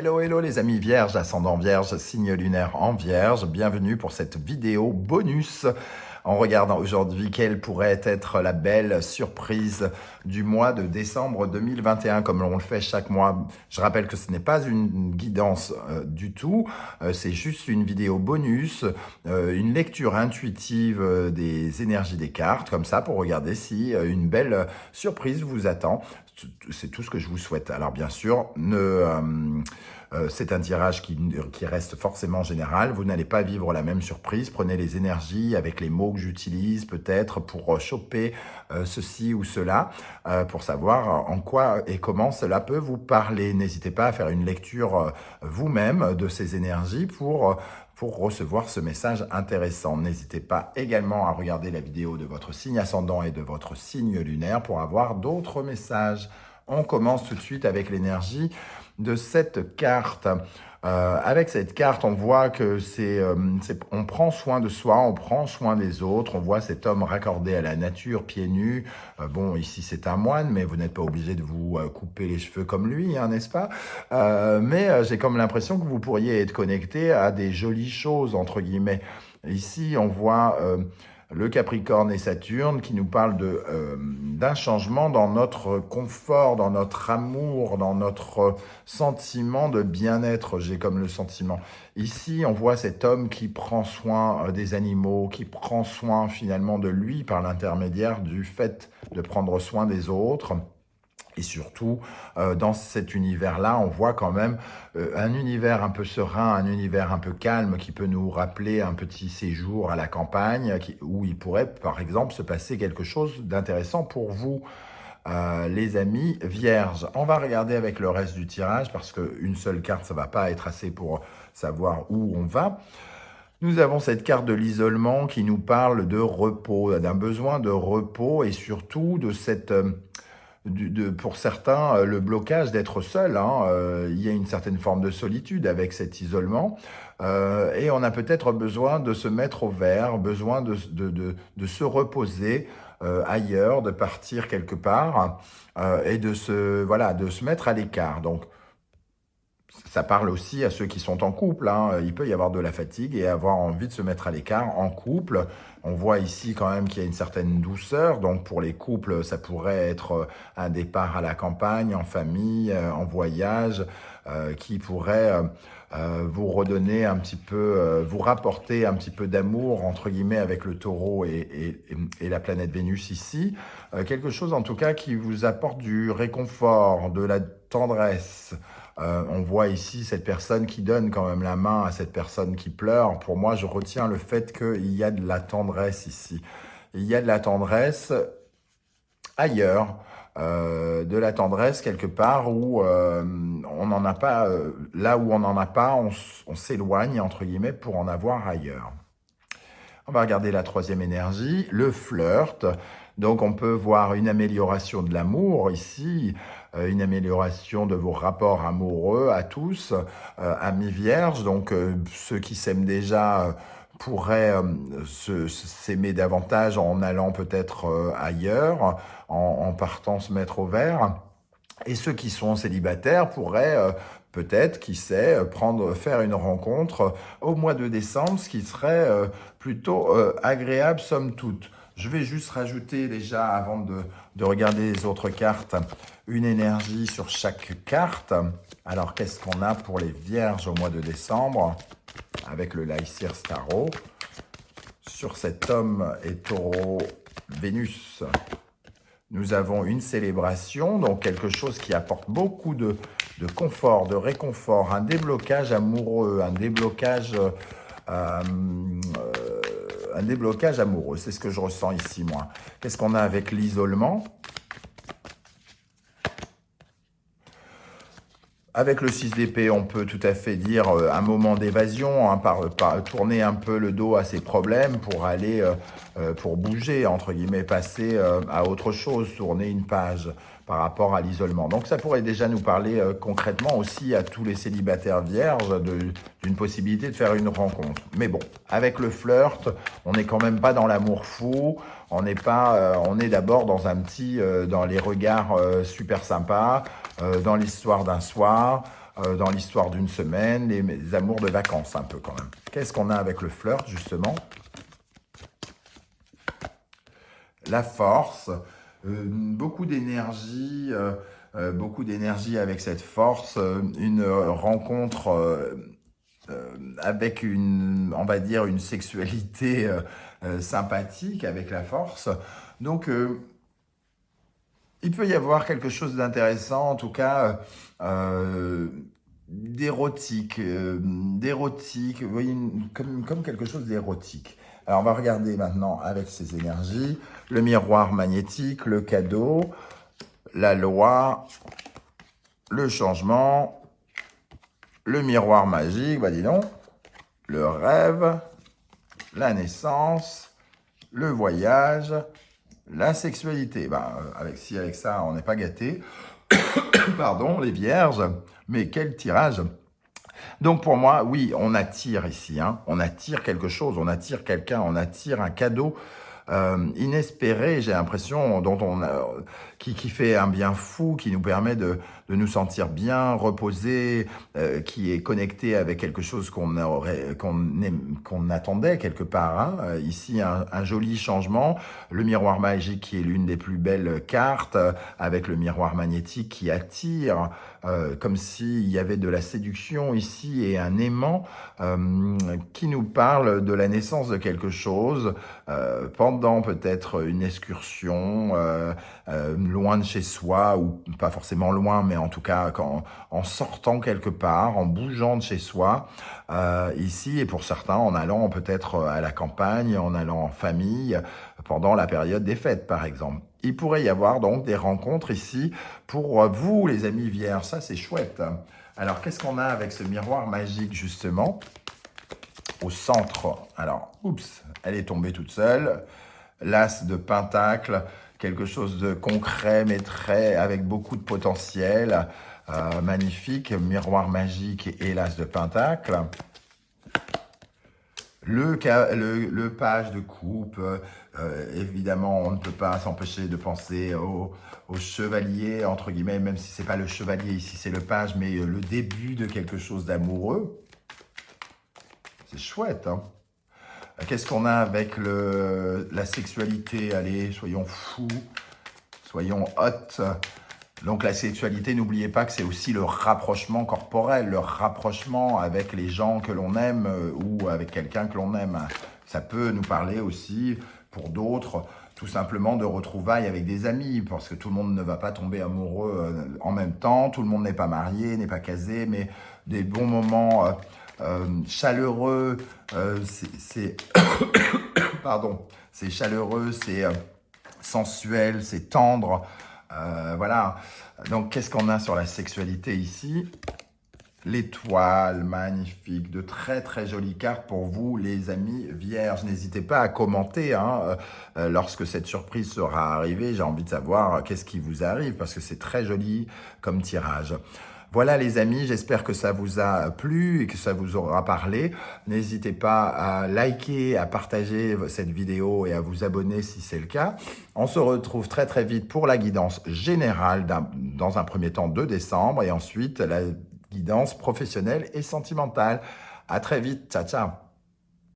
Hello, hello les amis vierges, ascendant vierge, signe lunaire en vierge. Bienvenue pour cette vidéo bonus. En regardant aujourd'hui quelle pourrait être la belle surprise du mois de décembre 2021, comme on le fait chaque mois. Je rappelle que ce n'est pas une guidance du tout, c'est juste une vidéo bonus, une lecture intuitive des énergies des cartes, comme ça, pour regarder si une belle surprise vous attend. C'est tout ce que je vous souhaite. Alors bien sûr, c'est un tirage qui reste forcément général. Vous n'allez pas vivre la même surprise. Prenez les énergies avec les mots que j'utilise peut-être pour choper ceci ou cela, pour savoir en quoi et comment cela peut vous parler. N'hésitez pas à faire une lecture vous-même de ces énergies pour recevoir ce message intéressant. N'hésitez pas également à regarder la vidéo de votre signe ascendant et de votre signe lunaire pour avoir d'autres messages. On commence tout de suite avec l'énergie de cette carte. Avec cette carte, on voit que on prend soin de soi, on prend soin des autres. On voit cet homme raccordé à la nature, pieds nus. Bon, ici c'est un moine, mais vous n'êtes pas obligé de vous couper les cheveux comme lui, hein, n'est-ce pas? Mais j'ai comme l'impression que vous pourriez être connecté à des jolies choses, entre guillemets. Ici, on voit le Capricorne et Saturne qui nous parlent d'un changement dans notre confort, dans notre amour, dans notre sentiment de bien-être, j'ai comme le sentiment. Ici, on voit cet homme qui prend soin des animaux, qui prend soin finalement de lui par l'intermédiaire du fait de prendre soin des autres. Et surtout, dans cet univers-là, on voit quand même un univers un peu serein, un univers un peu calme qui peut nous rappeler un petit séjour à la campagne où il pourrait, par exemple, se passer quelque chose d'intéressant pour vous, les amis vierges. On va regarder avec le reste du tirage parce qu'une seule carte, ça ne va pas être assez pour savoir où on va. Nous avons cette carte de l'isolement qui nous parle de repos, d'un besoin de repos et surtout de cette... pour certains, le blocage d'être seul, hein, il y a une certaine forme de solitude avec cet isolement, et on a peut-être besoin de se mettre au vert, besoin de se reposer ailleurs, de partir quelque part, et de se mettre à l'écart. Donc, ça parle aussi à ceux qui sont en couple, hein. Il peut y avoir de la fatigue et avoir envie de se mettre à l'écart en couple. On voit ici quand même qu'il y a une certaine douceur. Donc pour les couples, ça pourrait être un départ à la campagne, en famille, en voyage, qui pourrait vous redonner un petit peu, vous rapporter un petit peu d'amour, entre guillemets, avec le taureau et la planète Vénus ici. Quelque chose en tout cas qui vous apporte du réconfort, de la tendresse. On voit ici cette personne qui donne quand même la main à cette personne qui pleure. Pour moi, je retiens le fait qu'il y a de la tendresse ici. Il y a de la tendresse ailleurs, de la tendresse quelque part où on n'en a pas, là où on n'en a pas, on s'éloigne, entre guillemets, pour en avoir ailleurs. On va regarder la troisième énergie, le flirt. Donc, on peut voir une amélioration de l'amour ici, une amélioration de vos rapports amoureux à tous, amis vierges. Donc, ceux qui s'aiment déjà pourraient s'aimer davantage en allant peut-être ailleurs, en partant se mettre au vert. Et ceux qui sont célibataires pourraient peut-être, qui sait, faire une rencontre au mois de décembre, ce qui serait plutôt agréable somme toute. Je vais juste rajouter déjà, avant de regarder les autres cartes, une énergie sur chaque carte. Alors, qu'est-ce qu'on a pour les vierges au mois de décembre avec le Lycir Tarot sur cet homme et taureau Vénus? Nous avons une célébration, donc quelque chose qui apporte beaucoup de confort, de réconfort, un déblocage amoureux, un déblocage amoureux. C'est ce que je ressens ici, moi. Qu'est-ce qu'on a avec l'isolement? Avec le 6 d'épée, on peut tout à fait dire un moment d'évasion, hein, par tourner un peu le dos à ses problèmes pour aller, pour bouger, entre guillemets, passer à autre chose, tourner une page par rapport à l'isolement. Donc ça pourrait déjà nous parler concrètement aussi à tous les célibataires vierges d'une possibilité de faire une rencontre. Mais bon, avec le flirt, on n'est quand même pas dans l'amour fou, on n'est pas, on est d'abord dans dans les regards super sympas, dans l'histoire d'un soir, dans l'histoire d'une semaine, les amours de vacances un peu quand même. Qu'est-ce qu'on a avec le flirt justement? La force, beaucoup d'énergie avec cette force, une rencontre avec on va dire, une sexualité sympathique avec la force. Donc, il peut y avoir quelque chose d'intéressant, en tout cas, d'érotique, vous voyez, comme quelque chose d'érotique. Alors, on va regarder maintenant avec ces énergies, le miroir magnétique, le cadeau, la loi, le changement, le miroir magique, bah dis donc, le rêve, la naissance, le voyage, la sexualité. Avec ça, on n'est pas gâté. Pardon, les vierges. Mais quel tirage! Donc pour moi, oui, on attire ici. Hein. On attire quelque chose, on attire quelqu'un, on attire un cadeau inespéré, j'ai l'impression, qui fait un bien fou, qui nous permet de nous sentir bien, reposés, qui est connecté avec quelque chose qu'on attendait quelque part. Hein. Ici, un joli changement, le miroir magique qui est l'une des plus belles cartes, avec le miroir magnétique qui attire, comme s'il y avait de la séduction ici et un aimant qui nous parle de la naissance de quelque chose, pendant peut-être une excursion loin de chez soi, ou pas forcément loin, mais en tout cas en sortant quelque part, en bougeant de chez soi, ici, et pour certains en allant peut-être à la campagne, en allant en famille, pendant la période des fêtes par exemple. Il pourrait y avoir donc des rencontres ici pour vous les amis vierges, ça c'est chouette. Alors qu'est-ce qu'on a avec ce miroir magique justement au centre? Alors, oups, elle est tombée toute seule. L'as de pentacle, quelque chose de concret, mais avec beaucoup de potentiel. Magnifique, miroir magique et l'as de pentacle. Le page de coupe, évidemment, on ne peut pas s'empêcher de penser au chevalier, entre guillemets, même si c'est pas le chevalier ici, c'est le page, mais le début de quelque chose d'amoureux. C'est chouette, hein? Qu'est-ce qu'on a avec la sexualité? Allez, soyons fous, soyons hot. Donc la sexualité, n'oubliez pas que c'est aussi le rapprochement corporel, le rapprochement avec les gens que l'on aime ou avec quelqu'un que l'on aime. Ça peut nous parler aussi, pour d'autres, tout simplement de retrouvailles avec des amis, parce que tout le monde ne va pas tomber amoureux en même temps, tout le monde n'est pas marié, n'est pas casé, mais des bons moments chaleureux, pardon, c'est chaleureux, c'est sensuel, c'est tendre. Voilà. Donc, qu'est-ce qu'on a sur la sexualité ici? L'étoile, magnifique, de très très jolies cartes pour vous les amis vierges. N'hésitez pas à commenter hein, lorsque cette surprise sera arrivée. J'ai envie de savoir qu'est-ce qui vous arrive parce que c'est très joli comme tirage. Voilà les amis, j'espère que ça vous a plu et que ça vous aura parlé. N'hésitez pas à liker, à partager cette vidéo et à vous abonner si c'est le cas. On se retrouve très très vite pour la guidance générale dans un premier temps de décembre et ensuite la guidance professionnelle et sentimentale. À très vite, ciao ciao.